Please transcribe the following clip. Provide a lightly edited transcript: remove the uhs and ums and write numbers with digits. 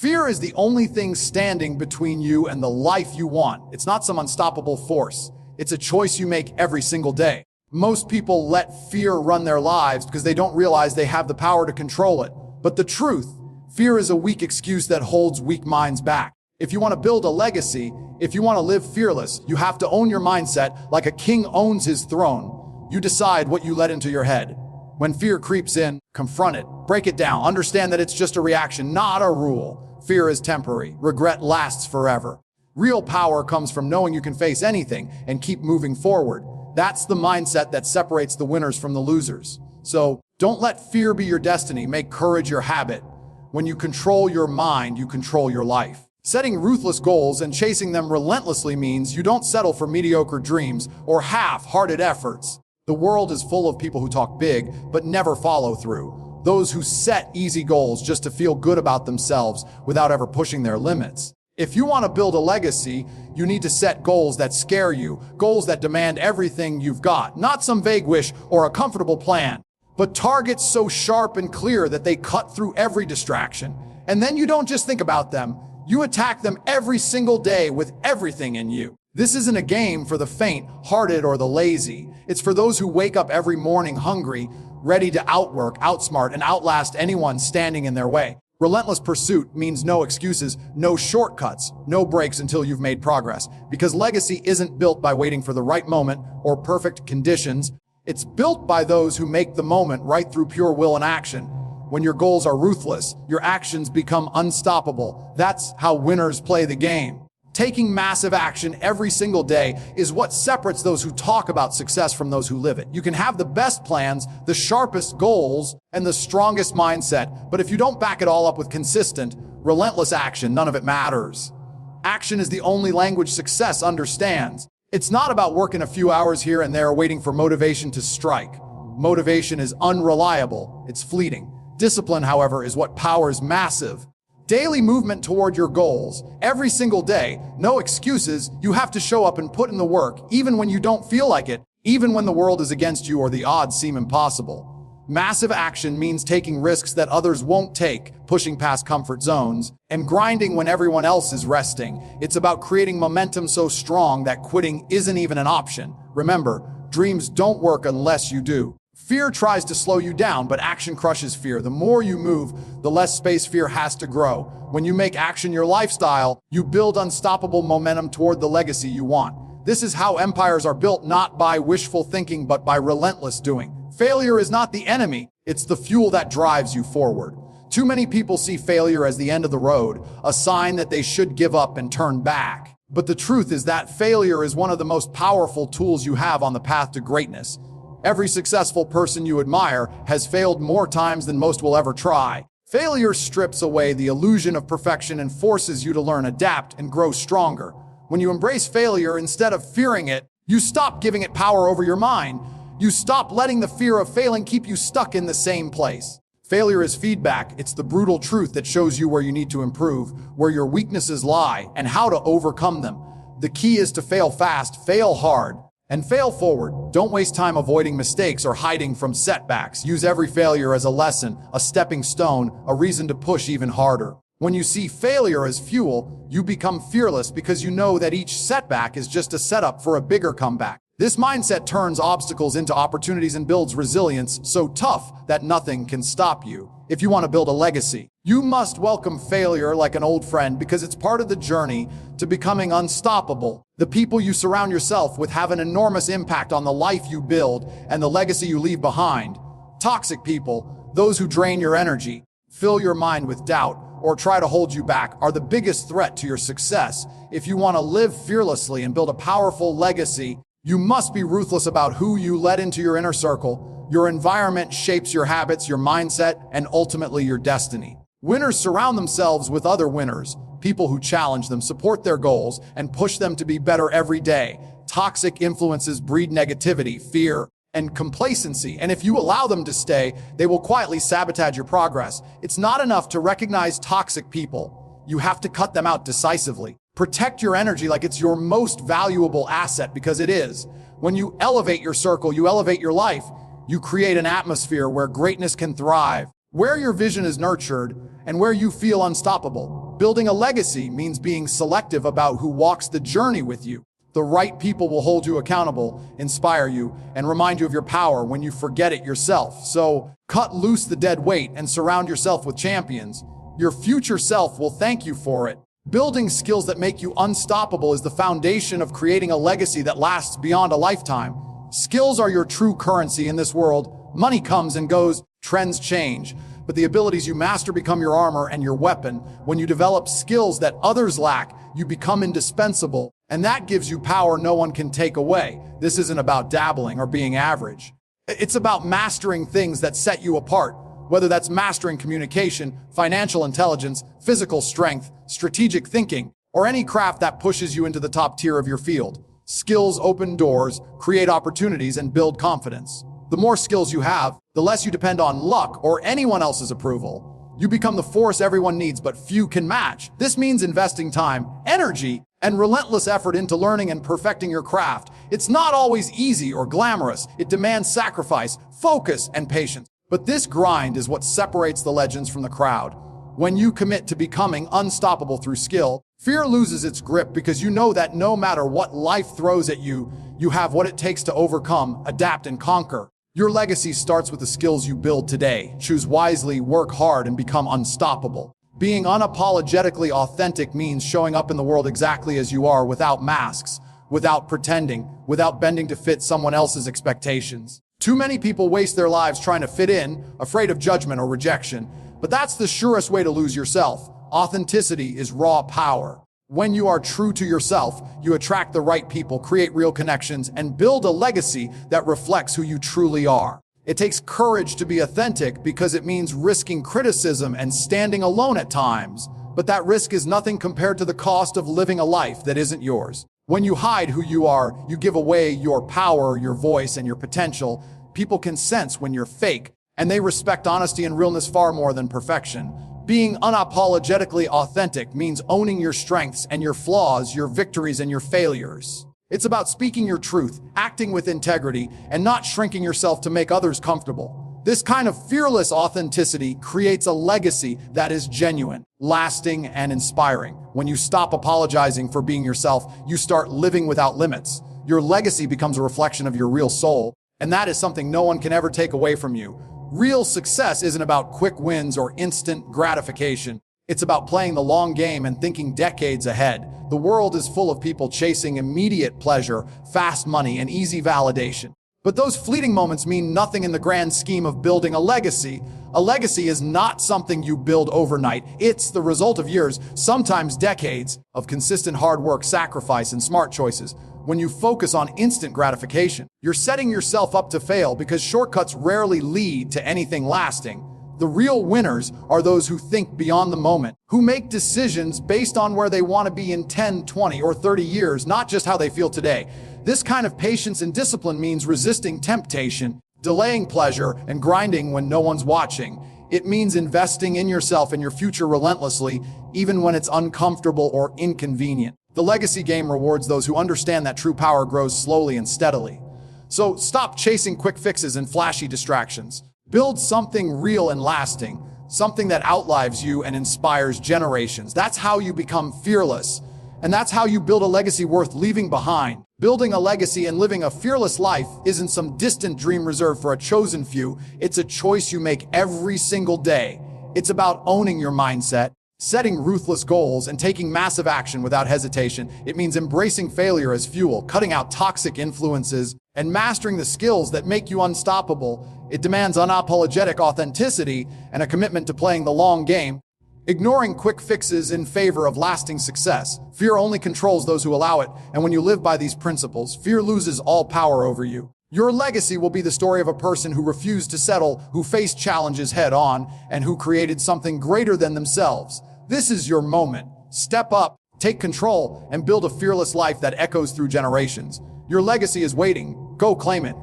Fear is the only thing standing between you and the life you want. It's not some unstoppable force. It's a choice you make every single day. Most people let fear run their lives because they don't realize they have the power to control it. But the truth, fear is a weak excuse that holds weak minds back. If you want to build a legacy, if you want to live fearless, you have to own your mindset like a king owns his throne. You decide what you let into your head. When fear creeps in, confront it, break it down, understand that it's just a reaction, not a rule. Fear is temporary, regret lasts forever. Real power comes from knowing you can face anything and keep moving forward. That's the mindset that separates the winners from the losers. So don't let fear be your destiny, make courage your habit. When you control your mind, you control your life. Setting ruthless goals and chasing them relentlessly means you don't settle for mediocre dreams or half-hearted efforts. The world is full of people who talk big, but never follow through. Those who set easy goals just to feel good about themselves without ever pushing their limits. If you want to build a legacy, you need to set goals that scare you, goals that demand everything you've got, not some vague wish or a comfortable plan, but targets so sharp and clear that they cut through every distraction. And then you don't just think about them, you attack them every single day with everything in you. This isn't a game for the faint-hearted or the lazy. It's for those who wake up every morning hungry, ready to outwork, outsmart, and outlast anyone standing in their way. Relentless pursuit means no excuses, no shortcuts, no breaks until you've made progress. Because legacy isn't built by waiting for the right moment or perfect conditions. It's built by those who make the moment right through pure will and action. When your goals are ruthless, your actions become unstoppable. That's how winners play the game. Taking massive action every single day is what separates those who talk about success from those who live it. You can have the best plans, the sharpest goals, and the strongest mindset, but if you don't back it all up with consistent, relentless action, none of it matters. Action is the only language success understands. It's not about working a few hours here and there waiting for motivation to strike. Motivation is unreliable, it's fleeting. Discipline, however, is what powers massive. Daily movement toward your goals, every single day, no excuses, you have to show up and put in the work, even when you don't feel like it, even when the world is against you or the odds seem impossible. Massive action means taking risks that others won't take, pushing past comfort zones, and grinding when everyone else is resting. It's about creating momentum so strong that quitting isn't even an option. Remember, dreams don't work unless you do. Fear tries to slow you down, but action crushes fear. The more you move, the less space fear has to grow. When you make action your lifestyle, you build unstoppable momentum toward the legacy you want. This is how empires are built, not by wishful thinking, but by relentless doing. Failure is not the enemy, it's the fuel that drives you forward. Too many people see failure as the end of the road, a sign that they should give up and turn back. But the truth is that failure is one of the most powerful tools you have on the path to greatness. Every successful person you admire has failed more times than most will ever try. Failure strips away the illusion of perfection and forces you to learn, adapt, and grow stronger. When you embrace failure instead of fearing it, you stop giving it power over your mind. You stop letting the fear of failing keep you stuck in the same place. Failure is feedback. It's the brutal truth that shows you where you need to improve, where your weaknesses lie, and how to overcome them. The key is to fail fast, fail hard, and fail forward. Don't waste time avoiding mistakes or hiding from setbacks. Use every failure as a lesson, a stepping stone, a reason to push even harder. When you see failure as fuel, you become fearless because you know that each setback is just a setup for a bigger comeback. This mindset turns obstacles into opportunities and builds resilience so tough that nothing can stop you. If you want to build a legacy, you must welcome failure like an old friend because it's part of the journey to becoming unstoppable. The people you surround yourself with have an enormous impact on the life you build and the legacy you leave behind. Toxic people, those who drain your energy, fill your mind with doubt, or try to hold you back, are the biggest threat to your success. If you want to live fearlessly and build a powerful legacy, you must be ruthless about who you let into your inner circle. Your environment shapes your habits, your mindset, and ultimately your destiny. Winners surround themselves with other winners, people who challenge them, support their goals, and push them to be better every day. Toxic influences breed negativity, fear, and complacency, and if you allow them to stay, they will quietly sabotage your progress. It's not enough to recognize toxic people. You have to cut them out decisively. Protect your energy like it's your most valuable asset, because it is. When you elevate your circle, you elevate your life. You create an atmosphere where greatness can thrive, where your vision is nurtured, and where you feel unstoppable. Building a legacy means being selective about who walks the journey with you. The right people will hold you accountable, inspire you, and remind you of your power when you forget it yourself. So cut loose the dead weight and surround yourself with champions. Your future self will thank you for it. Building skills that make you unstoppable is the foundation of creating a legacy that lasts beyond a lifetime. Skills are your true currency in this world. Money comes and goes, trends change, but the abilities you master become your armor and your weapon. When you develop skills that others lack, you become indispensable, and that gives you power no one can take away. This isn't about dabbling or being average. It's about mastering things that set you apart, whether that's mastering communication, financial intelligence, physical strength, strategic thinking, or any craft that pushes you into the top tier of your field. Skills open doors, create opportunities, and build confidence. The more skills you have, the less you depend on luck or anyone else's approval. You become the force everyone needs, but few can match. This means investing time, energy, and relentless effort into learning and perfecting your craft. It's not always easy or glamorous. It demands sacrifice, focus, and patience. But this grind is what separates the legends from the crowd. When you commit to becoming unstoppable through skill, fear loses its grip because you know that no matter what life throws at you, you have what it takes to overcome, adapt, and conquer. Your legacy starts with the skills you build today. Choose wisely, work hard, and become unstoppable. Being unapologetically authentic means showing up in the world exactly as you are, without masks, without pretending, without bending to fit someone else's expectations. Too many people waste their lives trying to fit in, afraid of judgment or rejection. But that's the surest way to lose yourself. Authenticity is raw power. When you are true to yourself, you attract the right people, create real connections, and build a legacy that reflects who you truly are. It takes courage to be authentic because it means risking criticism and standing alone at times. But that risk is nothing compared to the cost of living a life that isn't yours. When you hide who you are, you give away your power, your voice, and your potential. People can sense when you're fake, and they respect honesty and realness far more than perfection. Being unapologetically authentic means owning your strengths and your flaws, your victories and your failures. It's about speaking your truth, acting with integrity, and not shrinking yourself to make others comfortable. This kind of fearless authenticity creates a legacy that is genuine, lasting, and inspiring. When you stop apologizing for being yourself, you start living without limits. Your legacy becomes a reflection of your real soul, and that is something no one can ever take away from you. Real success isn't about quick wins or instant gratification. It's about playing the long game and thinking decades ahead. The world is full of people chasing immediate pleasure, fast money, and easy validation. But those fleeting moments mean nothing in the grand scheme of building a legacy. A legacy is not something you build overnight. It's the result of years, sometimes decades, of consistent hard work, sacrifice, and smart choices. When you focus on instant gratification, you're setting yourself up to fail because shortcuts rarely lead to anything lasting. The real winners are those who think beyond the moment, who make decisions based on where they want to be in 10, 20, or 30 years, not just how they feel today. This kind of patience and discipline means resisting temptation, delaying pleasure, and grinding when no one's watching. It means investing in yourself and your future relentlessly, even when it's uncomfortable or inconvenient. The legacy game rewards those who understand that true power grows slowly and steadily. So stop chasing quick fixes and flashy distractions. Build something real and lasting, something that outlives you and inspires generations. That's how you become fearless. And that's how you build a legacy worth leaving behind. Building a legacy and living a fearless life isn't some distant dream reserved for a chosen few. It's a choice you make every single day. It's about owning your mindset, setting ruthless goals, and taking massive action without hesitation. It means embracing failure as fuel, cutting out toxic influences, and mastering the skills that make you unstoppable. It demands unapologetic authenticity and a commitment to playing the long game, ignoring quick fixes in favor of lasting success. Fear only controls those who allow it, and when you live by these principles, fear loses all power over you. Your legacy will be the story of a person who refused to settle, who faced challenges head on, and who created something greater than themselves. This is your moment. Step up, take control, and build a fearless life that echoes through generations. Your legacy is waiting. Go claim it.